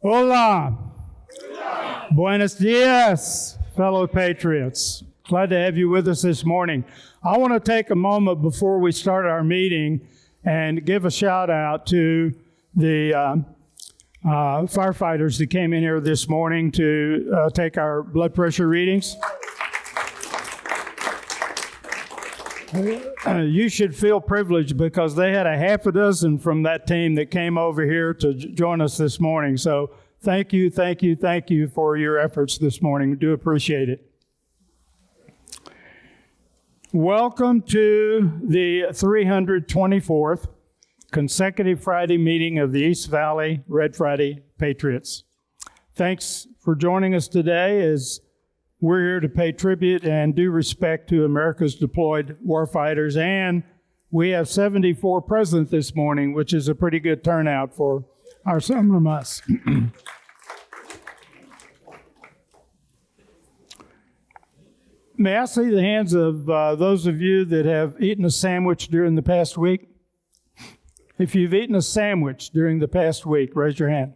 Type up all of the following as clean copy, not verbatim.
Hola. Buenos dias, fellow patriots. Glad to have you with us this morning. I want to take a moment before we start our meeting and give a shout out to the firefighters that came in here this morning to take our blood pressure readings. You should feel privileged because they had a half a dozen from that team that came over here to join us this morning. So thank you for your efforts this morning. We do appreciate it. Welcome to the 324th consecutive Friday meeting of the East Valley Red Friday Patriots. Thanks for joining us today as we're here to pay tribute and due respect to America's deployed warfighters, and we have 74 present this morning, which is a pretty good turnout for our summer months. May I see the hands of those of you that have eaten a sandwich during the past week? If you've eaten a sandwich during the past week, raise your hand.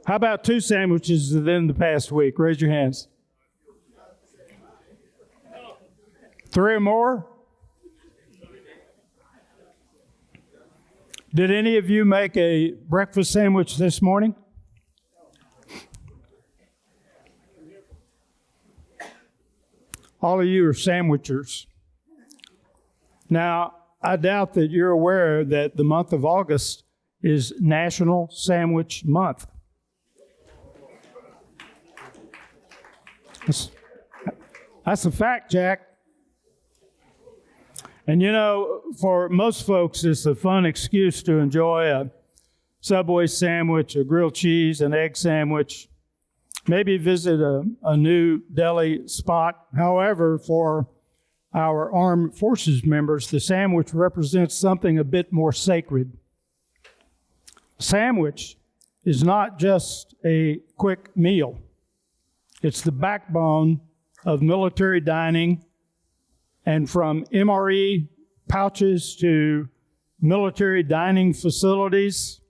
How about 2 sandwiches within the past week? Raise your hands. 3 or more? Did any of you make a breakfast sandwich this morning? All of you are sandwichers. Now, I doubt that you're aware that the month of August is National Sandwich Month. That's a fact, Jack. And you know, for most folks, it's a fun excuse to enjoy a Subway sandwich, a grilled cheese, an egg sandwich, maybe visit a new deli spot. However, for our armed forces members, the sandwich represents something a bit more sacred. Sandwich is not just a quick meal. It's the backbone of military dining, and from MRE pouches to military dining facilities,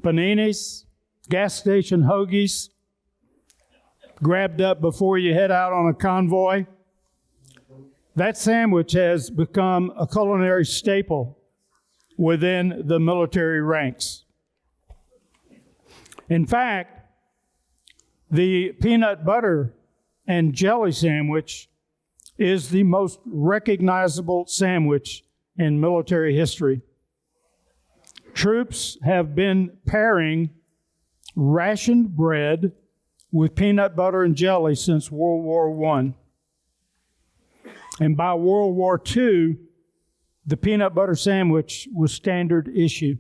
paninis, gas station hoagies, grabbed up before you head out on a convoy. That sandwich has become a culinary staple within the military ranks. In fact, the peanut butter and jelly sandwich is the most recognizable sandwich in military history. Troops have been pairing rationed bread with peanut butter and jelly since World War I. And by World War II, the peanut butter sandwich was standard issue.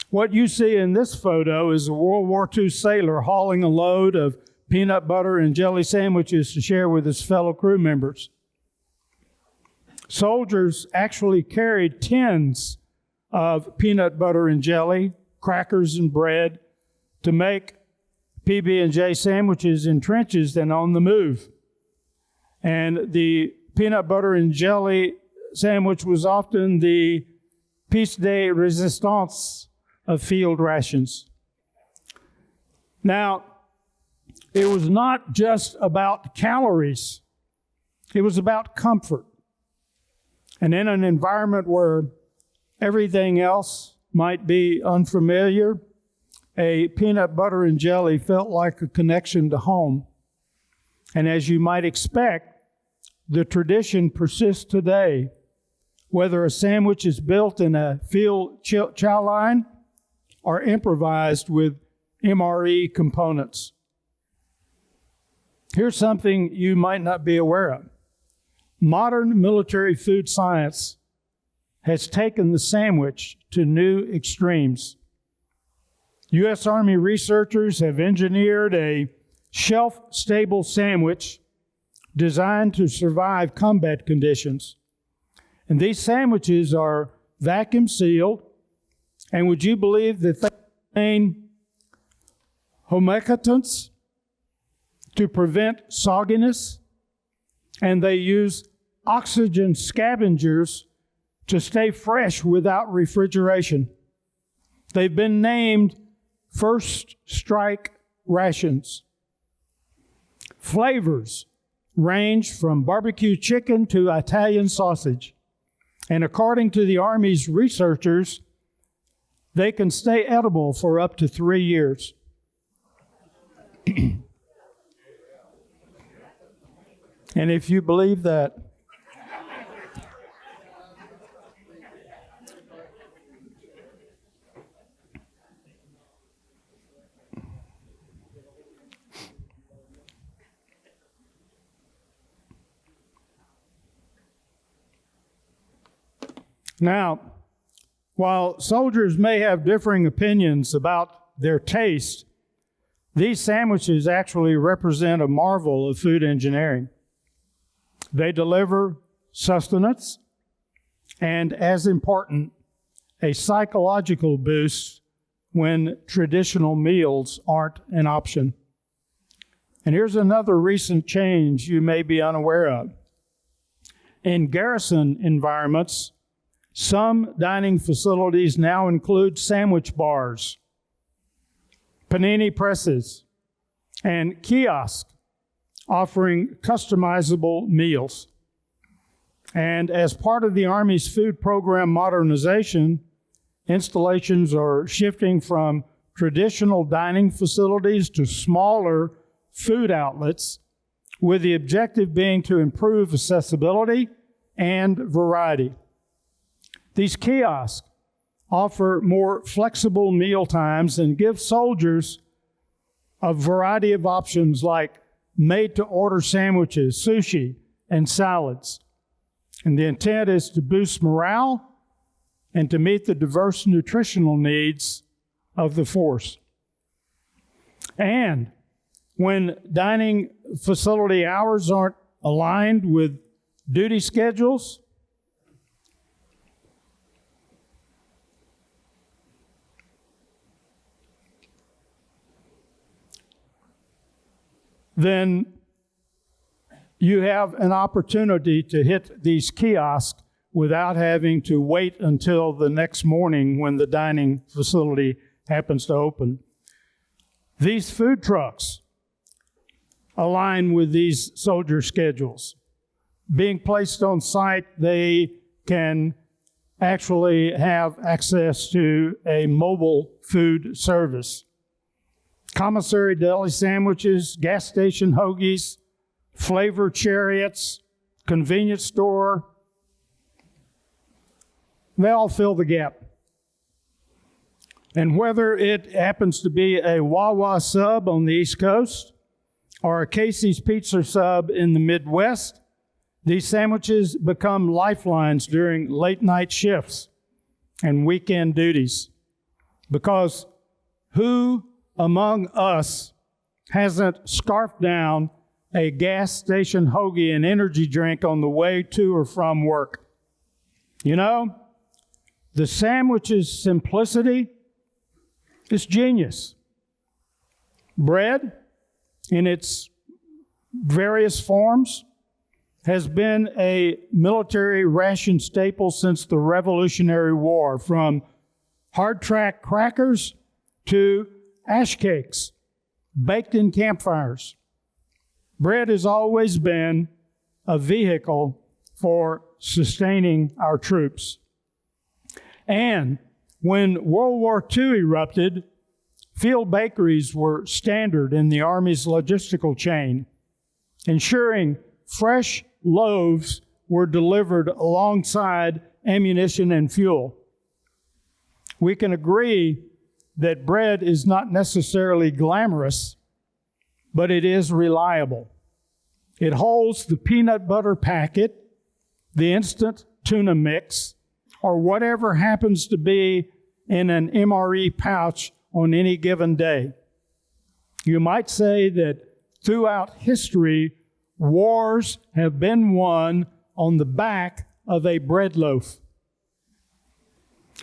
What you see in this photo is a World War II sailor hauling a load of peanut butter and jelly sandwiches to share with his fellow crew members. Soldiers actually carried tins of peanut butter and jelly, crackers and bread to make PB&J sandwiches in trenches and on the move. And the peanut butter and jelly sandwich was often the pièce de résistance of field rations. Now, it was not just about calories. It was about comfort. And in an environment where everything else might be unfamiliar, a peanut butter and jelly felt like a connection to home. And as you might expect, the tradition persists today, whether a sandwich is built in a field chow line or improvised with MRE components. Here's something you might not be aware of. Modern military food science has taken the sandwich to new extremes. U.S. Army researchers have engineered a shelf-stable sandwich designed to survive combat conditions. And these sandwiches are vacuum sealed, and would you believe that they contain humectants to prevent sogginess, and they use oxygen scavengers to stay fresh without refrigeration. They've been named First Strike rations. Flavors range from barbecue chicken to Italian sausage. And according to the Army's researchers, they can stay edible for up to 3 years. And if you believe that, now, while soldiers may have differing opinions about their taste, these sandwiches actually represent a marvel of food engineering. They deliver sustenance and, as important, a psychological boost when traditional meals aren't an option. And here's another recent change you may be unaware of. In garrison environments, some dining facilities now include sandwich bars, panini presses, and kiosks offering customizable meals. And as part of the Army's food program modernization, installations are shifting from traditional dining facilities to smaller food outlets, with the objective being to improve accessibility and variety. These kiosks offer more flexible meal times and give soldiers a variety of options like made-to-order sandwiches, sushi, and salads. And the intent is to boost morale and to meet the diverse nutritional needs of the force. And when dining facility hours aren't aligned with duty schedules, then you have an opportunity to hit these kiosks without having to wait until the next morning when the dining facility happens to open. These food trucks align with these soldier schedules. Being placed on site, they can actually have access to a mobile food service. Commissary deli sandwiches, gas station hoagies, flavor chariots, convenience store, they all fill the gap. And whether it happens to be a Wawa sub on the East Coast or a Casey's Pizza sub in the Midwest, these sandwiches become lifelines during late night shifts and weekend duties. Because who among us hasn't scarfed down a gas station hoagie and energy drink on the way to or from work? You know, the sandwich's simplicity is genius. Bread, in its various forms, has been a military ration staple since the Revolutionary War, from hardtack crackers to ash cakes baked in campfires. Bread has always been a vehicle for sustaining our troops. And when World War II erupted, field bakeries were standard in the Army's logistical chain, ensuring fresh loaves were delivered alongside ammunition and fuel. We can agree that bread is not necessarily glamorous, but it is reliable. It holds the peanut butter packet, the instant tuna mix, or whatever happens to be in an MRE pouch on any given day. You might say that throughout history, wars have been won on the back of a bread loaf.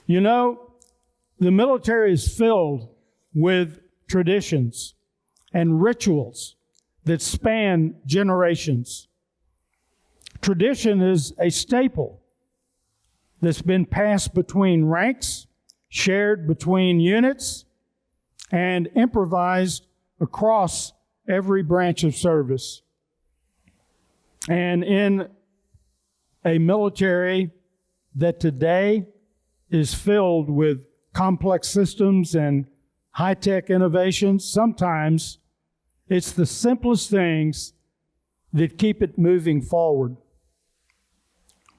You know, the military is filled with traditions and rituals that span generations. Tradition is a staple that's been passed between ranks, shared between units, and improvised across every branch of service. And in a military that today is filled with complex systems and high-tech innovations, sometimes it's the simplest things that keep it moving forward.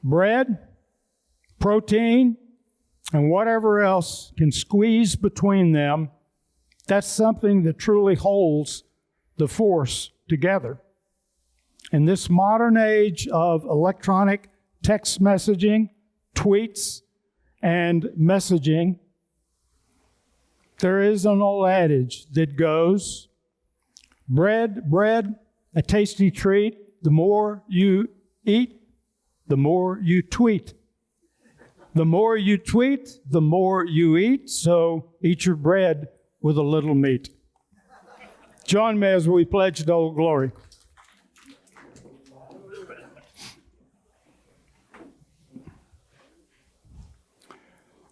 Bread, protein, and whatever else can squeeze between them, that's something that truly holds the force together. In this modern age of electronic text messaging, tweets, and messaging, there is an old adage that goes, bread, a tasty treat. The more you eat, the more you tweet. The more you tweet, the more you eat, so eat your bread with a little meat. Join me as we pledge to Old Glory.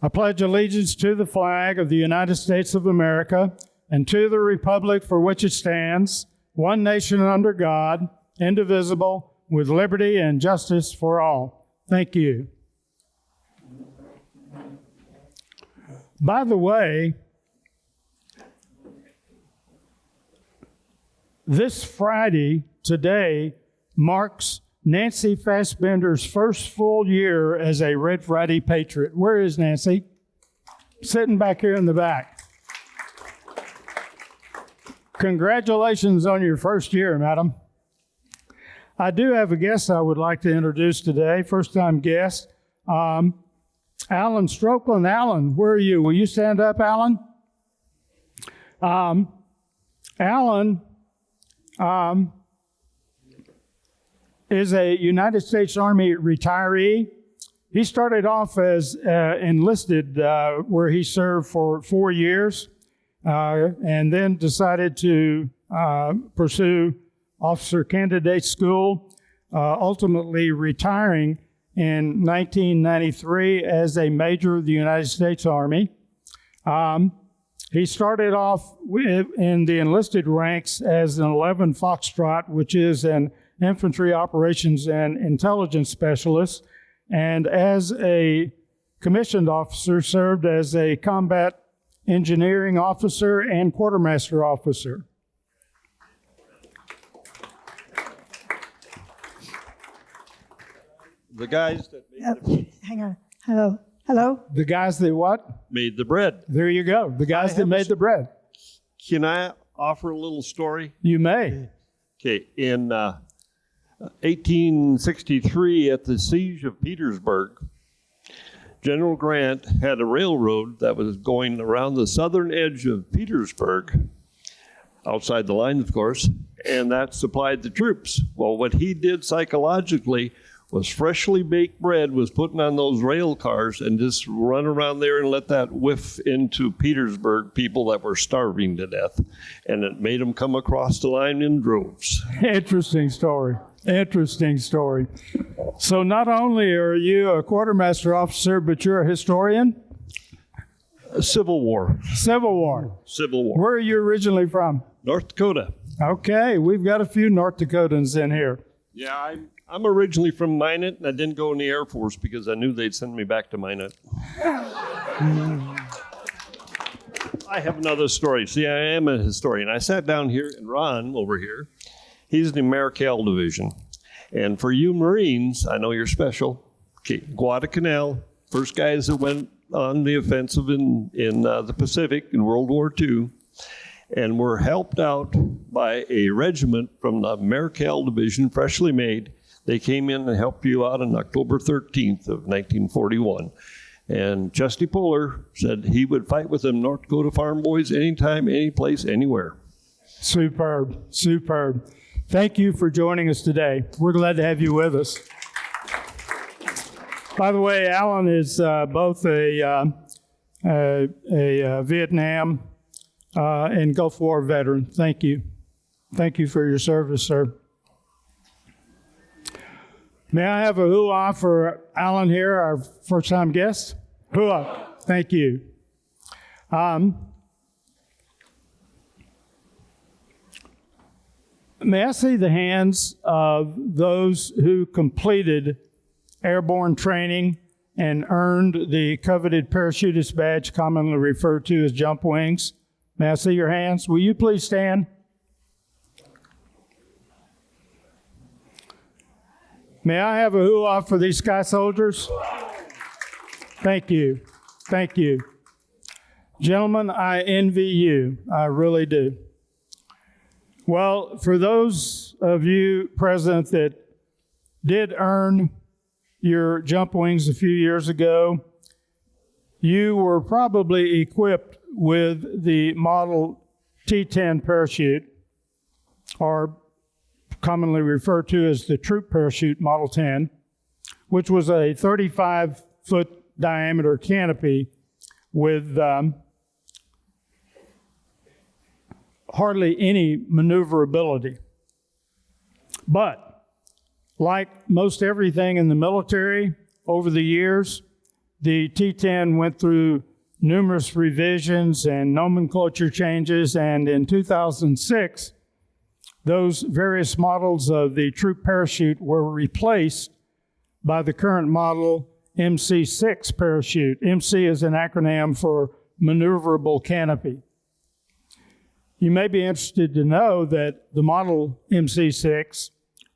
I pledge allegiance to the flag of the United States of America and to the republic for which it stands, one nation under God, indivisible, with liberty and justice for all. Thank you. By the way, this Friday, today, marks Nancy Fassbender's first full year as a Red Friday Patriot. Where is Nancy? Sitting back here in the back. Congratulations on your first year, madam. I do have a guest I would like to introduce today, first-time guest, Alan Strokeland. Alan, where are you? Will you stand up, Alan? Alan is a United States Army retiree. He started off as enlisted, where he served for 4 years, and then decided to pursue officer candidate school, ultimately retiring in 1993 as a major of the United States Army. He started off in the enlisted ranks as an 11 Foxtrot, which is an infantry operations and intelligence specialist, and as a commissioned officer served as a combat engineering officer and quartermaster officer. The guys that made hang on. Hello? The guys that what? made the bread. There you go. The guys that made the bread. Can I offer a little story? You may. Okay, in 1863 at the siege of Petersburg, General Grant had a railroad that was going around the southern edge of Petersburg, outside the lines, of course, and that supplied the troops. Well, what he did psychologically was freshly baked bread was putting on those rail cars and just run around there and let that whiff into Petersburg people that were starving to death. And it made them come across the line in droves. Interesting story. Interesting story. So not only are you a quartermaster officer, but you're a historian? Civil War. Civil War. Civil War. Where are you originally from? North Dakota. Okay, we've got a few North Dakotans in here. Yeah, I'm originally from Minot, and I didn't go in the Air Force because I knew they'd send me back to Minot. I have another story. See, I am a historian. I sat down here, and Ron over here, he's in the Marical Division. And for you Marines, I know you're special. Okay, Guadalcanal, first guys that went on the offensive in the Pacific in World War II, and were helped out by a regiment from the Marical Division, freshly made. They came in and helped you out on October 13th of 1941. And Chesty Puller said he would fight with them North Dakota farm boys anytime, any place, anywhere. Superb, superb. Thank you for joining us today. We're glad to have you with us. By the way, Alan is both a Vietnam and Gulf War veteran. Thank you. Thank you for your service, sir. May I have a hoo-ah for Alan here, our first-time guest? Hoo-ah. Thank you. May I see the hands of those who completed airborne training and earned the coveted parachutist badge commonly referred to as jump wings? May I see your hands? Will you please stand? May I have a hoo-ah for these sky soldiers? Thank you. Thank you. Gentlemen, I envy you. I really do. Well, for those of you present that did earn your jump wings a few years ago, you were probably equipped with the model T-10 parachute, or commonly referred to as the Troop Parachute Model 10, which was a 35-foot diameter canopy with hardly any maneuverability. But like most everything in the military over the years, the T-10 went through numerous revisions and nomenclature changes, and in 2006, those various models of the Troop Parachute were replaced by the current model MC6 parachute. MC is an acronym for Maneuverable Canopy. You may be interested to know that the model MC6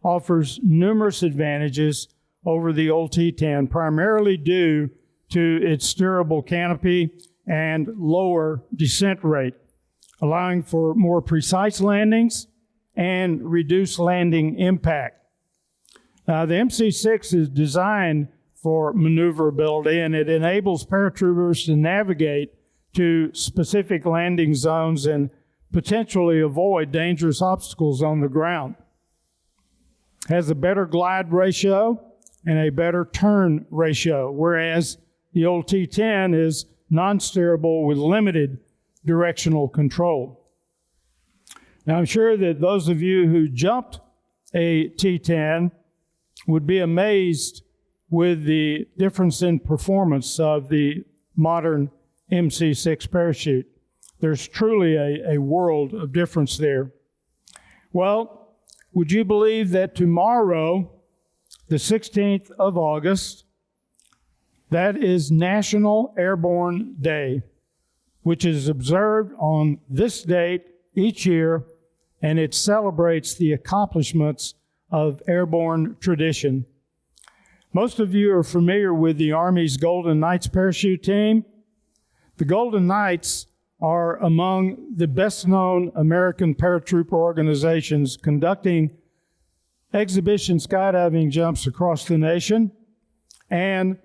offers numerous advantages over the old T-10, primarily due to its steerable canopy and lower descent rate, allowing for more precise landings and reduced landing impact. Now, the MC6 is designed for maneuverability, and it enables paratroopers to navigate to specific landing zones and potentially avoid dangerous obstacles on the ground. Has a better glide ratio and a better turn ratio, whereas the old T-10 is non-steerable with limited directional control. Now, I'm sure that those of you who jumped a T-10 would be amazed with the difference in performance of the modern MC6 parachute. There's truly a world of difference there. Well, would you believe that tomorrow, the 16th of August, that is National Airborne Day, which is observed on this date each year, and it celebrates the accomplishments of airborne tradition. Most of you are familiar with the Army's Golden Knights parachute team. The Golden Knights are among the best-known American paratrooper organizations conducting exhibition skydiving jumps across the nation, and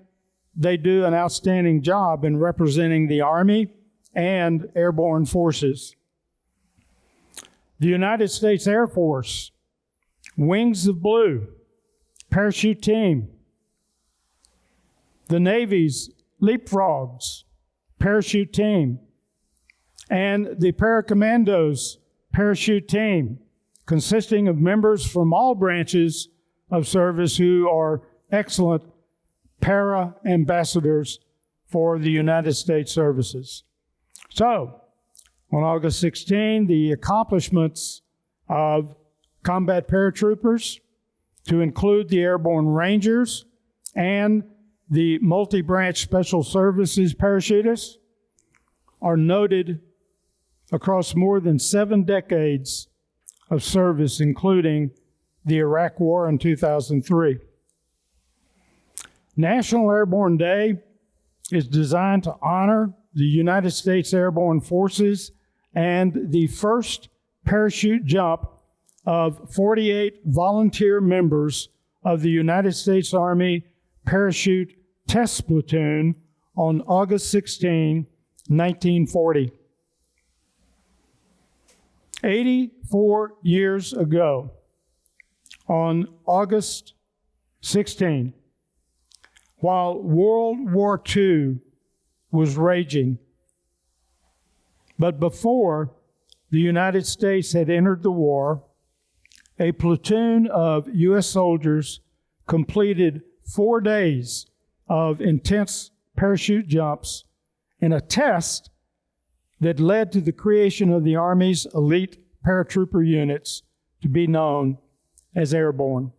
they do an outstanding job in representing the Army and airborne forces. The United States Air Force, Wings of Blue, parachute team. The Navy's Leapfrogs, parachute team. And the Paracommandos parachute team, consisting of members from all branches of service who are excellent para ambassadors for the United States services. So, on August 16, the accomplishments of combat paratroopers, to include the Airborne Rangers and the multi-branch special services parachutists, are noted across more than 7 decades of service, including the Iraq War in 2003. National Airborne Day is designed to honor the United States Airborne Forces and the first parachute jump of 48 volunteer members of the United States Army Parachute Test Platoon on August 16, 1940. 84 years ago, on August 16, while World War II was raging, but before the United States had entered the war, a platoon of U.S. soldiers completed 4 days of intense parachute jumps in a test that led to the creation of the Army's elite paratrooper units to be known as airborne.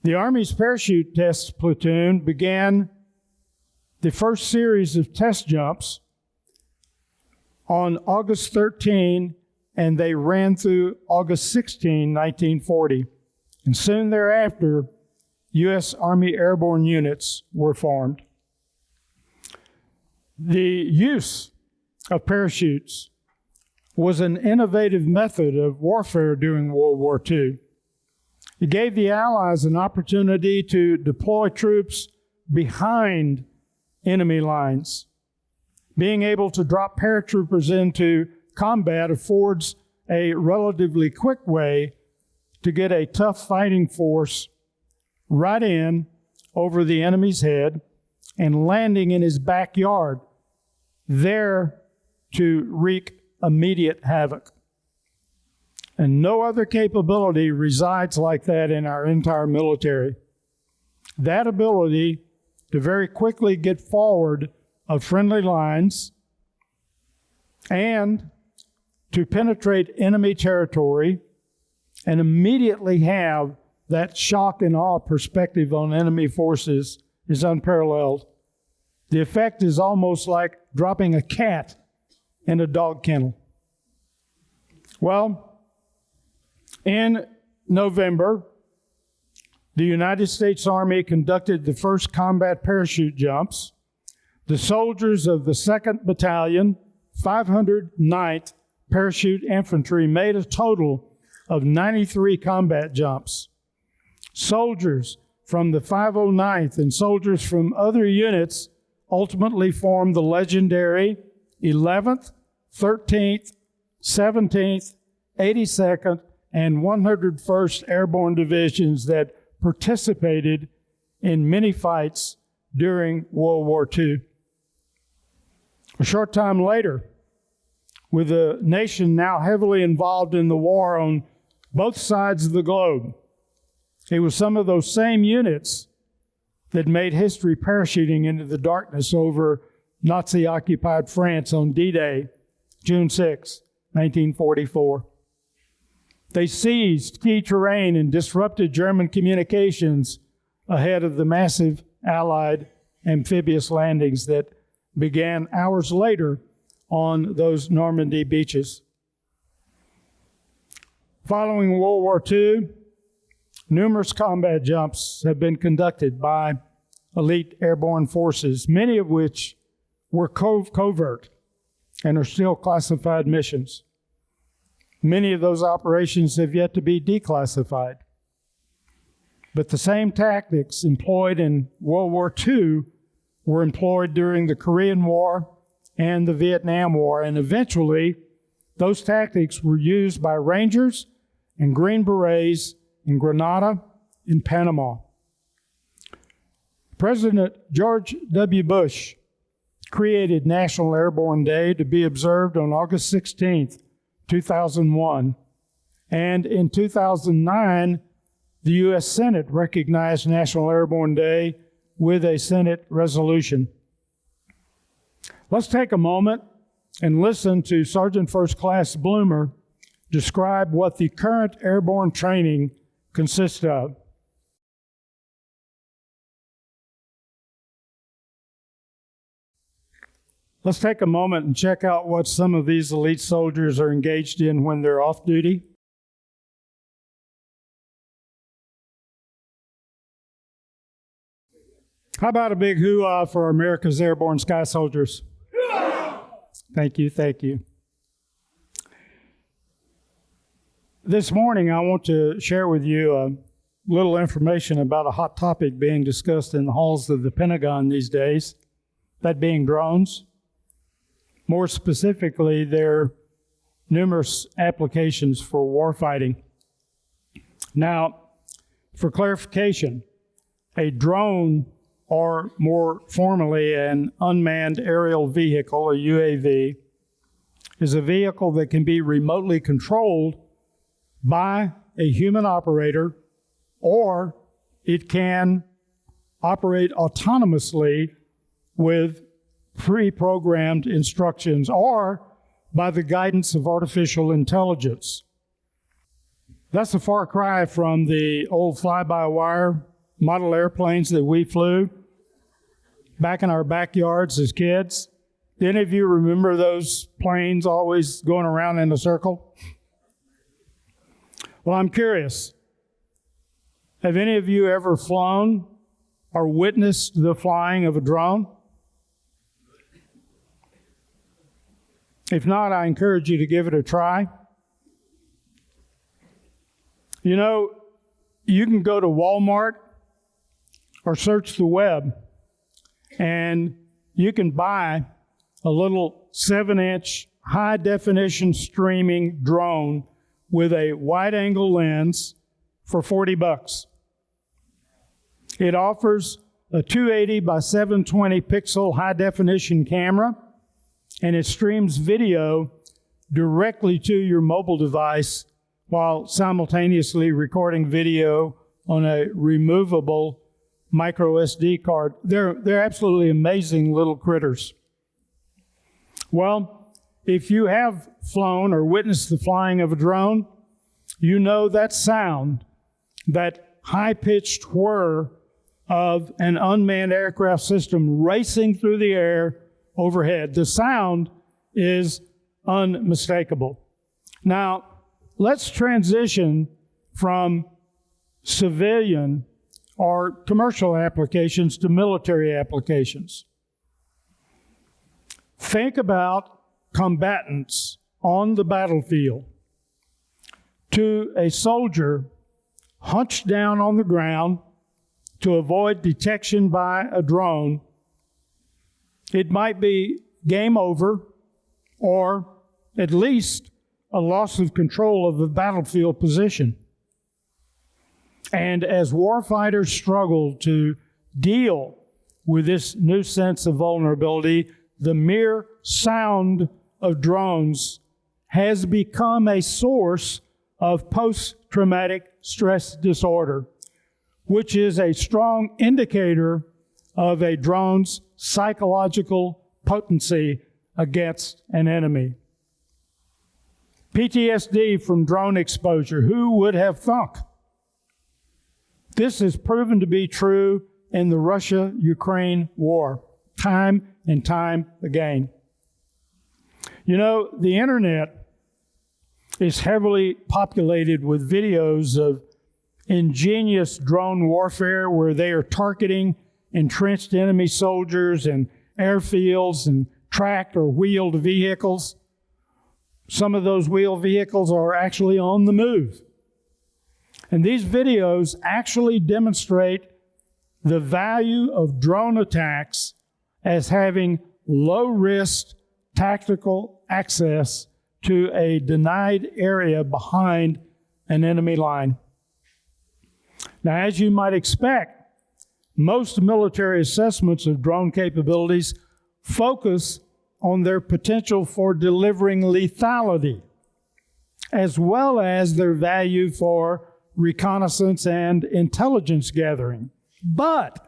The Army's parachute test platoon began the first series of test jumps on August 13, and they ran through August 16, 1940. And soon thereafter, U.S. Army airborne units were formed. The use of parachutes was an innovative method of warfare during World War II. It gave the Allies an opportunity to deploy troops behind enemy lines. Being able to drop paratroopers into combat affords a relatively quick way to get a tough fighting force right in over the enemy's head and landing in his backyard, there to wreak immediate havoc. And no other capability resides like that in our entire military. That ability to very quickly get forward of friendly lines and to penetrate enemy territory and immediately have that shock and awe perspective on enemy forces is unparalleled. The effect is almost like dropping a cat in a dog kennel. Well, in November, the United States Army conducted the first combat parachute jumps. The soldiers of the 2nd Battalion, 509th Parachute Infantry made a total of 93 combat jumps. Soldiers from the 509th and soldiers from other units ultimately formed the legendary 11th, 13th, 17th, 82nd, and 101st Airborne Divisions that participated in many fights during World War II. A short time later, with the nation now heavily involved in the war on both sides of the globe, it was some of those same units that made history parachuting into the darkness over Nazi-occupied France on D-Day, June 6, 1944. They seized key terrain and disrupted German communications ahead of the massive Allied amphibious landings that began hours later on those Normandy beaches. Following World War II, numerous combat jumps have been conducted by elite airborne forces, many of which were covert and are still classified missions. Many of those operations have yet to be declassified. But the same tactics employed in World War II were employed during the Korean War and the Vietnam War, and eventually those tactics were used by Rangers and Green Berets in Grenada and Panama. President George W. Bush created National Airborne Day to be observed on August 16th, 2001. And in 2009, the U.S. Senate recognized National Airborne Day with a Senate resolution. Let's take a moment and listen to Sergeant First Class Bloomer describe what the current airborne training consists of. Let's take a moment and check out what some of these elite soldiers are engaged in when they're off duty. How about a big hoo-ah for America's airborne sky soldiers? Thank you, thank you. This morning, I want to share with you a little information about a hot topic being discussed in the halls of the Pentagon these days, that being drones. More specifically, their numerous applications for warfighting. Now, for clarification, a drone, or more formally, an unmanned aerial vehicle, a UAV, is a vehicle that can be remotely controlled by a human operator, or it can operate autonomously with pre-programmed instructions or by the guidance of artificial intelligence. That's a far cry from the old fly-by-wire model airplanes that we flew back in our backyards as kids. Do any of you remember those planes always going around in a circle? Well, I'm curious. Have any of you ever flown or witnessed the flying of a drone? If not, I encourage you to give it a try. You know, you can go to Walmart or search the web, and you can buy a little 7-inch high-definition streaming drone with a wide-angle lens for $40. It offers a 280 by 720 pixel high-definition camera, and it streams video directly to your mobile device while simultaneously recording video on a removable micro SD card. They're absolutely amazing little critters. Well, if you have flown or witnessed the flying of a drone, you know that sound, that high-pitched whir of an unmanned aircraft system racing through the air overhead. The sound is unmistakable. Now, let's transition from civilian or commercial applications to military applications. Think about combatants on the battlefield. To a soldier hunched down on the ground to avoid detection by a drone, it might be game over or at least a loss of control of the battlefield position. And as warfighters struggle to deal with this new sense of vulnerability, the mere sound of drones has become a source of post-traumatic stress disorder, which is a strong indicator of a drone's psychological potency against an enemy. PTSD from drone exposure, who would have thunk? This has proven to be true in the Russia-Ukraine war, time and time again. You know, the internet is heavily populated with videos of ingenious drone warfare where they are targeting entrenched enemy soldiers and airfields and tracked or wheeled vehicles. Some of those wheeled vehicles are actually on the move. And these videos actually demonstrate the value of drone attacks as having low-risk tactical access to a denied area behind an enemy line. Now, as you might expect, most military assessments of drone capabilities focus on their potential for delivering lethality, as well as their value for reconnaissance and intelligence gathering. But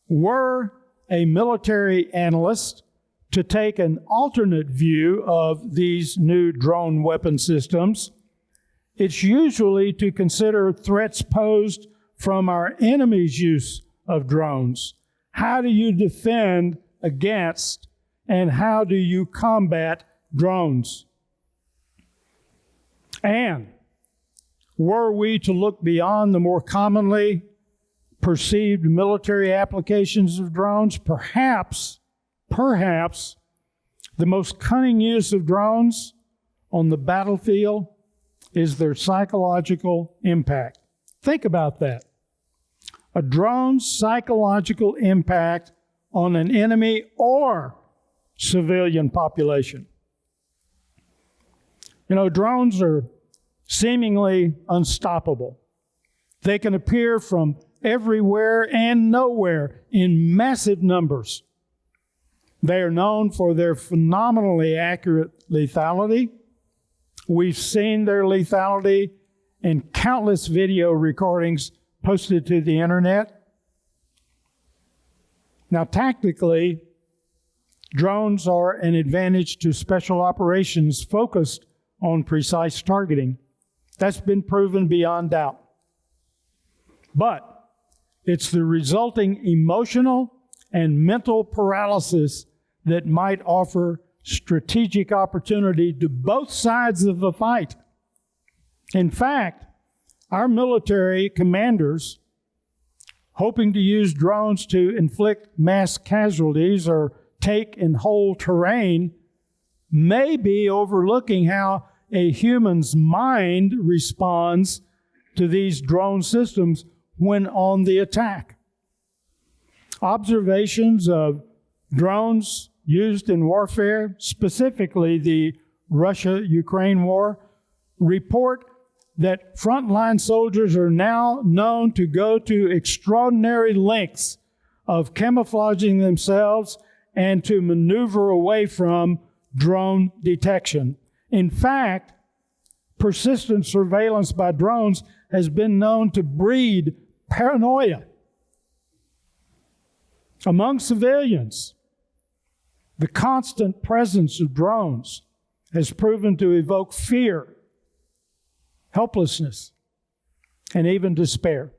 were a military analyst to take an alternate view of these new drone weapon systems, it's usually to consider threats posed from our enemy's use of drones. How do you defend against and how do you combat drones? And were we to look beyond the more commonly perceived military applications of drones, perhaps the most cunning use of drones on the battlefield is their psychological impact. Think about that. A drone's psychological impact on an enemy or civilian population. You know, drones are seemingly unstoppable. They can appear from everywhere and nowhere in massive numbers. They are known for their phenomenally accurate lethality. We've seen their lethality in countless video recordings posted to the internet. Now, tactically, drones are an advantage to special operations focused on precise targeting. That's been proven beyond doubt. But it's the resulting emotional and mental paralysis that might offer strategic opportunity to both sides of the fight. In fact, our military commanders, hoping to use drones to inflict mass casualties or take and hold terrain, may be overlooking how a human's mind responds to these drone systems when on the attack. Observations of drones used in warfare, specifically the Russia-Ukraine war, report that frontline soldiers are now known to go to extraordinary lengths of camouflaging themselves and to maneuver away from drone detection. In fact, persistent surveillance by drones has been known to breed paranoia among civilians. The constant presence of drones has proven to evoke fear, helplessness, and even despair.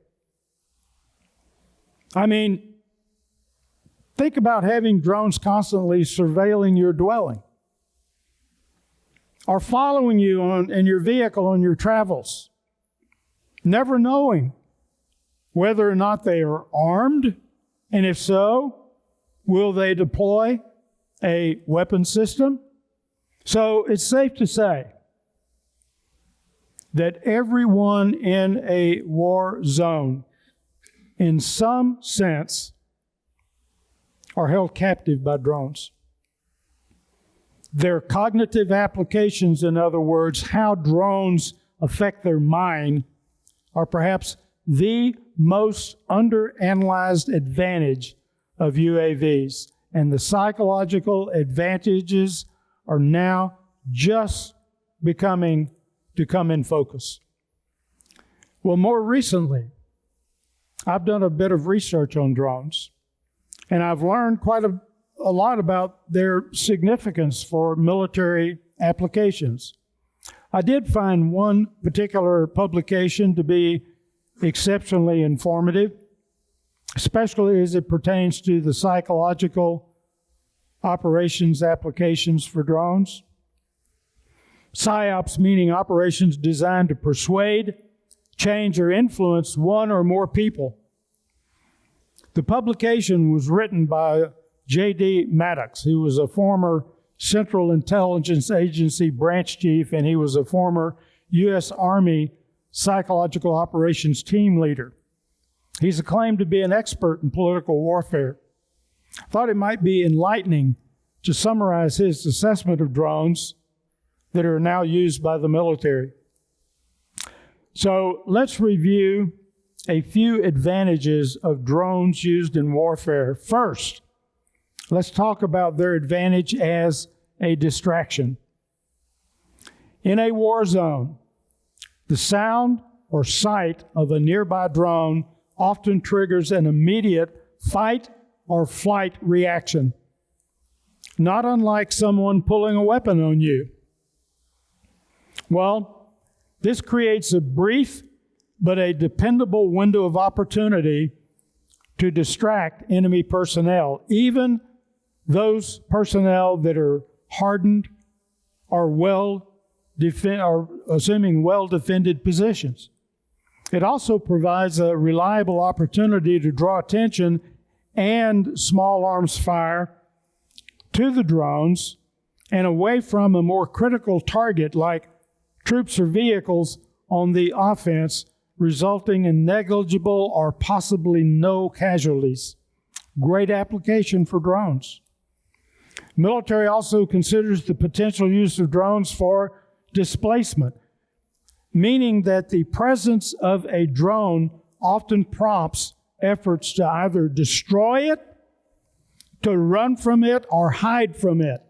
I mean, think about having drones constantly surveilling your dwelling or following you in your vehicle on your travels, never knowing whether or not they are armed, and if so, will they deploy a weapon system? So it's safe to say that everyone in a war zone, in some sense, are held captive by drones. Their cognitive applications, in other words, how drones affect their mind, are perhaps the most underanalyzed advantage of UAVs. And the psychological advantages are now just beginning to come in focus. Well, more recently, I've done a bit of research on drones, and I've learned quite a lot about their significance for military applications. I did find one particular publication to be exceptionally informative, especially as it pertains to the psychological operations applications for drones. PSYOPs, meaning operations designed to persuade, change, or influence one or more people. The publication was written by J.D. Maddox, who was a former Central Intelligence Agency branch chief, and he was a former U.S. Army psychological operations team leader. He's acclaimed to be an expert in political warfare. I thought it might be enlightening to summarize his assessment of drones that are now used by the military. So let's review a few advantages of drones used in warfare. First, let's talk about their advantage as a distraction. In a war zone, the sound or sight of a nearby drone often triggers an immediate fight or flight reaction, not unlike someone pulling a weapon on you. Well, this creates a brief but a dependable window of opportunity to distract enemy personnel, even those personnel that are hardened or assuming well-defended positions. It also provides a reliable opportunity to draw attention and small arms fire to the drones and away from a more critical target like troops or vehicles on the offense, resulting in negligible or possibly no casualties. Great application for drones. Military also considers the potential use of drones for displacement, meaning that the presence of a drone often prompts efforts to either destroy it, to run from it, or hide from it.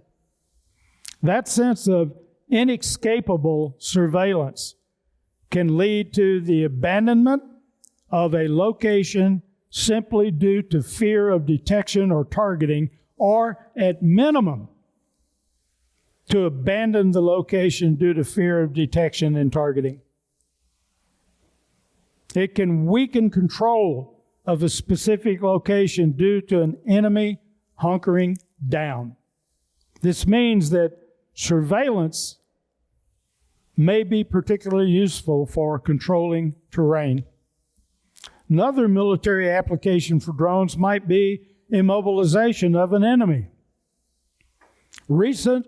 That sense of inescapable surveillance can lead to the abandonment of a location simply due to fear of detection or targeting, or at minimum, to abandon the location due to fear of detection and targeting. It can weaken control of a specific location due to an enemy hunkering down. This means that surveillance may be particularly useful for controlling terrain. Another military application for drones might be immobilization of an enemy. Recent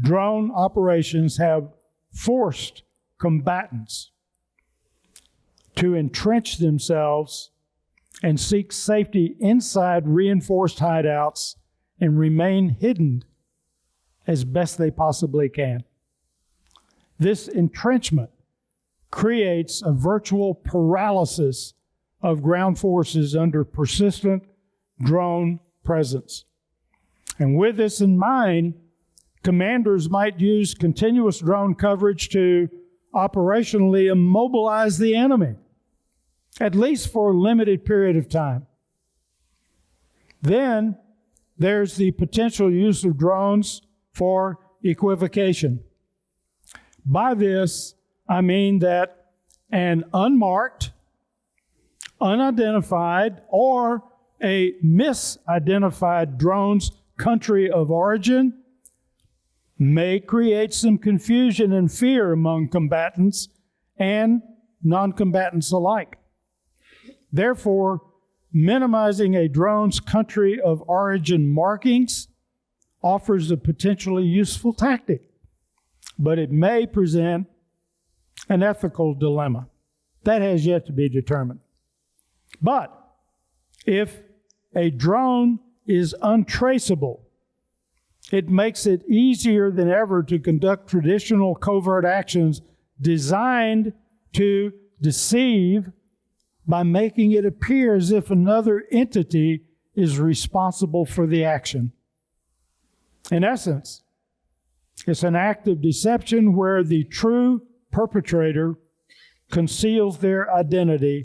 drone operations have forced combatants to entrench themselves and seek safety inside reinforced hideouts and remain hidden as best they possibly can. This entrenchment creates a virtual paralysis of ground forces under persistent drone presence. And with this in mind, commanders might use continuous drone coverage to operationally immobilize the enemy, at least for a limited period of time. Then there's the potential use of drones for equivocation. By this, I mean that an unmarked, unidentified, or a misidentified drone's country of origin may create some confusion and fear among combatants and non-combatants alike. Therefore, minimizing a drone's country of origin markings offers a potentially useful tactic, but it may present an ethical dilemma. That has yet to be determined. But if a drone is untraceable, it makes it easier than ever to conduct traditional covert actions designed to deceive by making it appear as if another entity is responsible for the action. In essence, it's an act of deception where the true perpetrator conceals their identity,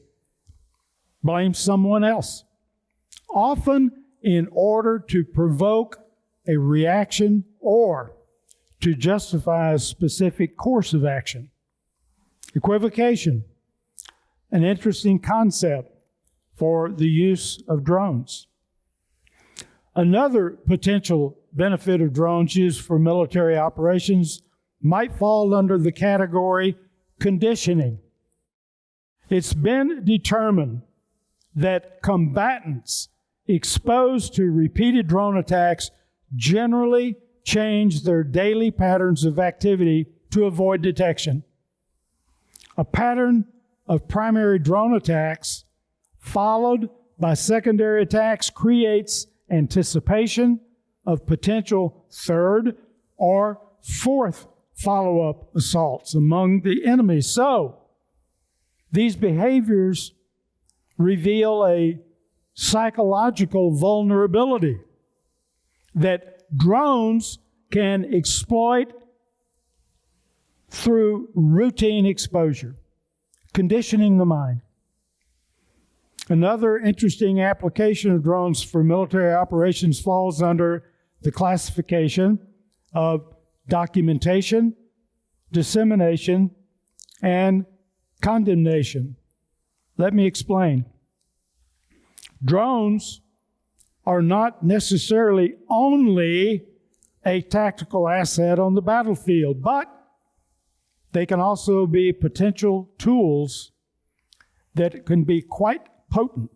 blames someone else, often in order to provoke a reaction or to justify a specific course of action. Equivocation, an interesting concept for the use of drones. Another potential benefit of drones used for military operations might fall under the category conditioning. It's been determined that combatants exposed to repeated drone attacks generally change their daily patterns of activity to avoid detection. A pattern of primary drone attacks followed by secondary attacks creates anticipation of potential third or fourth follow-up assaults among the enemy. So, these behaviors reveal a psychological vulnerability that drones can exploit through routine exposure, conditioning the mind. Another interesting application of drones for military operations falls under the classification of documentation, dissemination, and condemnation. Let me explain. Drones are not necessarily only a tactical asset on the battlefield, but they can also be potential tools that can be quite potent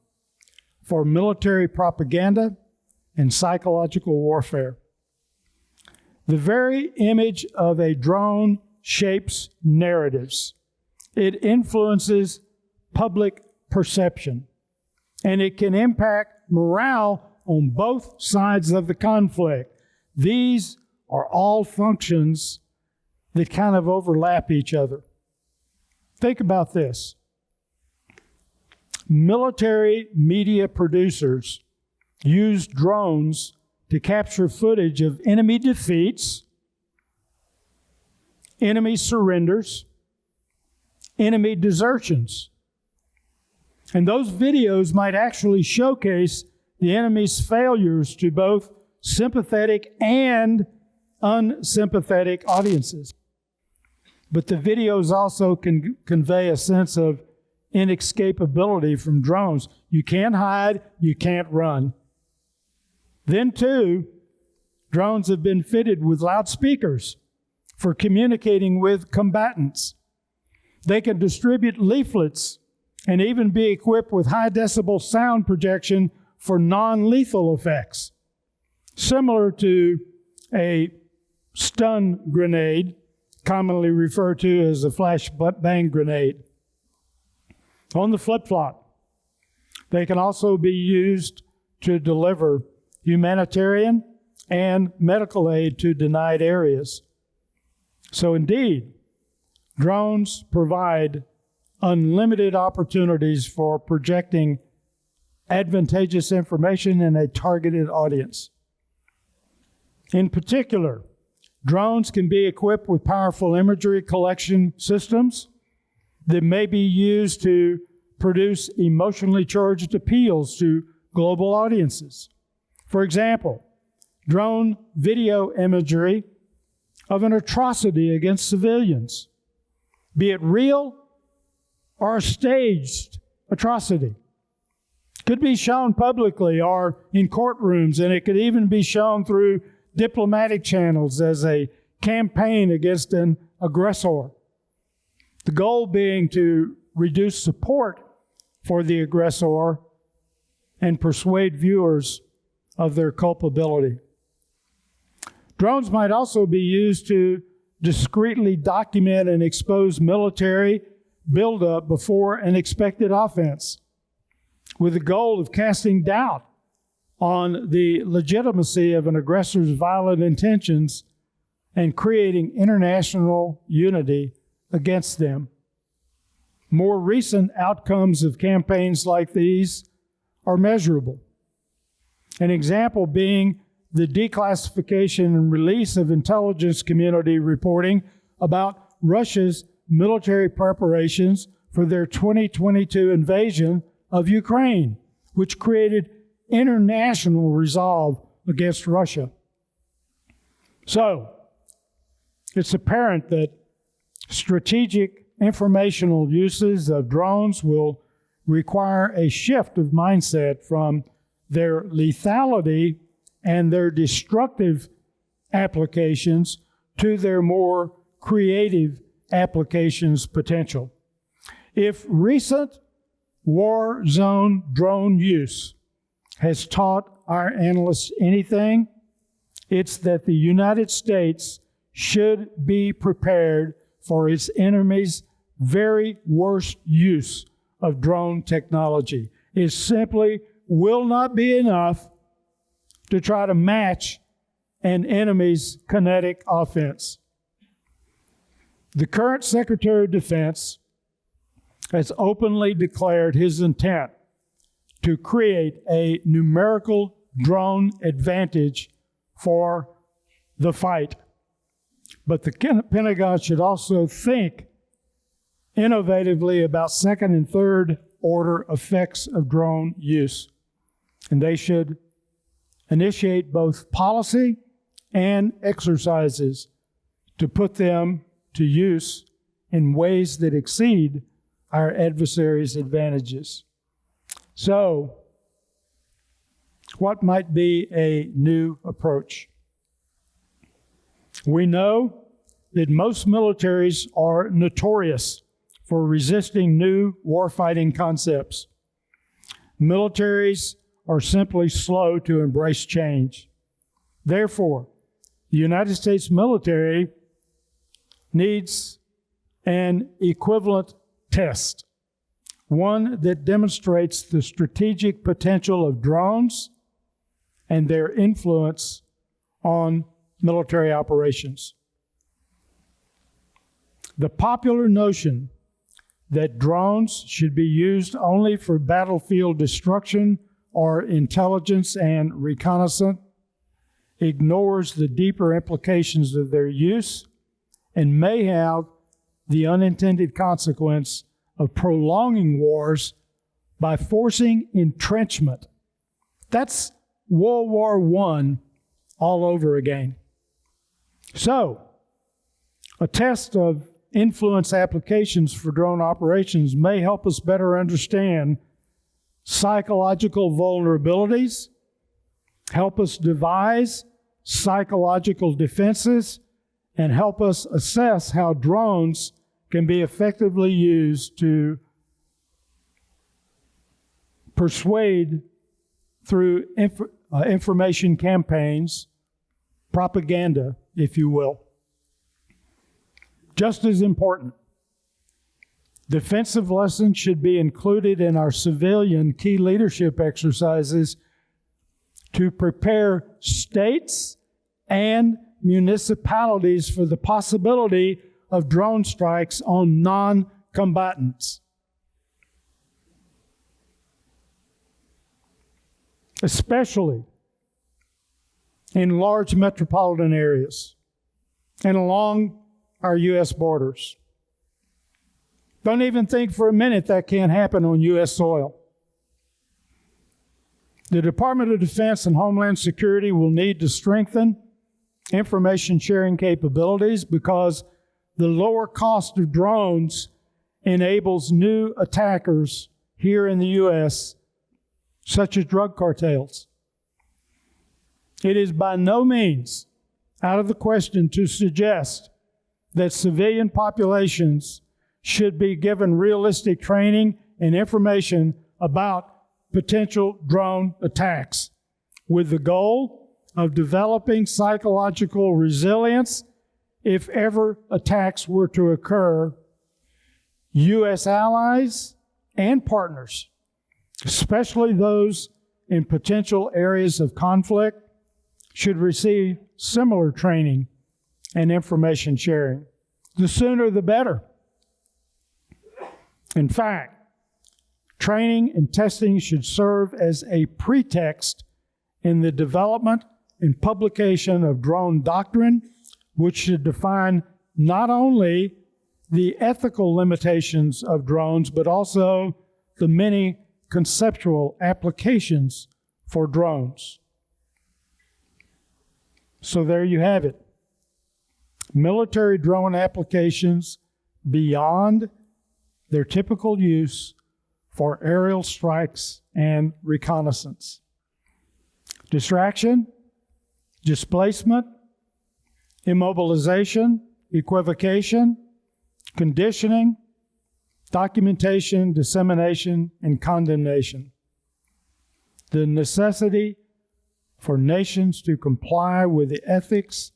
for military propaganda and psychological warfare. The very image of a drone shapes narratives. It influences public perception, and it can impact morale on both sides of the conflict. These are all functions that kind of overlap each other. Think about this. Military media producers use drones to capture footage of enemy defeats, enemy surrenders, enemy desertions. And those videos might actually showcase the enemy's failures to both sympathetic and unsympathetic audiences. But the videos also can convey a sense of inescapability from drones. You can't hide, you can't run. Then too, drones have been fitted with loudspeakers for communicating with combatants. They can distribute leaflets and even be equipped with high decibel sound projection for non-lethal effects, similar to a stun grenade, commonly referred to as a flashbang grenade. On the flip-flop, they can also be used to deliver humanitarian and medical aid to denied areas. So indeed, drones provide unlimited opportunities for projecting advantageous information in a targeted audience. In particular, drones can be equipped with powerful imagery collection systems that may be used to produce emotionally charged appeals to global audiences. For example, drone video imagery of an atrocity against civilians, be it real or a staged atrocity, could be shown publicly or in courtrooms, and it could even be shown through diplomatic channels as a campaign against an aggressor. The goal being to reduce support for the aggressor and persuade viewers of their culpability. Drones might also be used to discreetly document and expose military buildup before an expected offense, with the goal of casting doubt on the legitimacy of an aggressor's violent intentions and creating international unity against them. More recent outcomes of campaigns like these are measurable. An example being the declassification and release of intelligence community reporting about Russia's military preparations for their 2022 invasion of Ukraine, which created international resolve against Russia. So, it's apparent that strategic informational uses of drones will require a shift of mindset from their lethality and their destructive applications to their more creative applications potential. If recent war zone drone use has taught our analysts anything, it's that the United States should be prepared for its enemy's very worst use of drone technology. It simply will not be enough to try to match an enemy's kinetic offense. The current Secretary of Defense has openly declared his intent to create a numerical drone advantage for the fight. But the Pentagon should also think innovatively about second and third order effects of drone use. And they should initiate both policy and exercises to put them to use in ways that exceed our adversaries' advantages. So, what might be a new approach? We know that most militaries are notorious for resisting new warfighting concepts. Militaries are simply slow to embrace change. Therefore, the United States military needs an equivalent test, one that demonstrates the strategic potential of drones and their influence on military operations. The popular notion that drones should be used only for battlefield destruction or intelligence and reconnaissance ignores the deeper implications of their use and may have the unintended consequence of prolonging wars by forcing entrenchment. That's World War I all over again. So, a test of influence applications for drone operations may help us better understand psychological vulnerabilities, help us devise psychological defenses, and help us assess how drones can be effectively used to persuade through information campaigns, propaganda, if you will. Just as important, defensive lessons should be included in our civilian key leadership exercises to prepare states and municipalities for the possibility of drone strikes on non-combatants. Especially in large metropolitan areas and along our U.S. borders. Don't even think for a minute that can't happen on U.S. soil. The Department of Defense and Homeland Security will need to strengthen information sharing capabilities because the lower cost of drones enables new attackers here in the U.S., such as drug cartels. It is by no means out of the question to suggest that civilian populations should be given realistic training and information about potential drone attacks, with the goal of developing psychological resilience if ever attacks were to occur. U.S. allies and partners, especially those in potential areas of conflict, should receive similar training and information sharing. The sooner the better. In fact, training and testing should serve as a pretext in the development and publication of drone doctrine, which should define not only the ethical limitations of drones, but also the many conceptual applications for drones. So there you have it. Military drone applications beyond their typical use for aerial strikes and reconnaissance. Distraction, displacement, immobilization, equivocation, conditioning, documentation, dissemination, and condemnation. The necessity for nations to comply with the ethics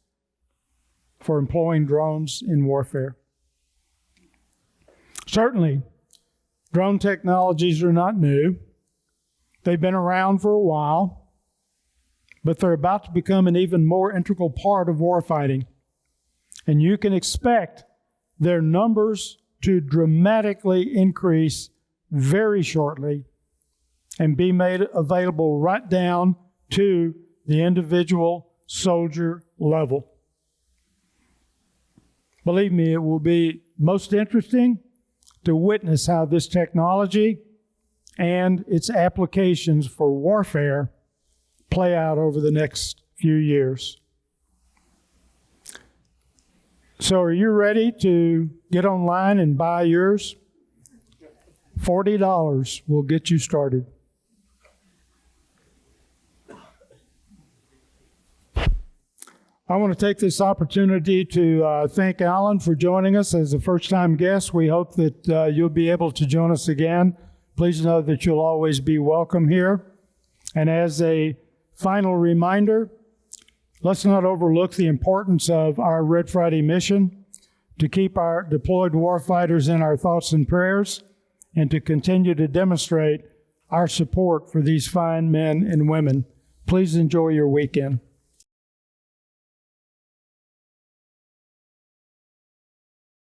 for employing drones in warfare. Certainly, drone technologies are not new. They've been around for a while, but they're about to become an even more integral part of warfighting. And you can expect their numbers to dramatically increase very shortly and be made available right down to the individual soldier level. Believe me, it will be most interesting to witness how this technology and its applications for warfare play out over the next few years. So are you ready to get online and buy yours? $40 will get you started. I want to take this opportunity to thank Alan for joining us as a first-time guest. We hope that you'll be able to join us again. Please know that you'll always be welcome here. And as a final reminder, let's not overlook the importance of our Red Friday mission to keep our deployed warfighters in our thoughts and prayers and to continue to demonstrate our support for these fine men and women. Please enjoy your weekend.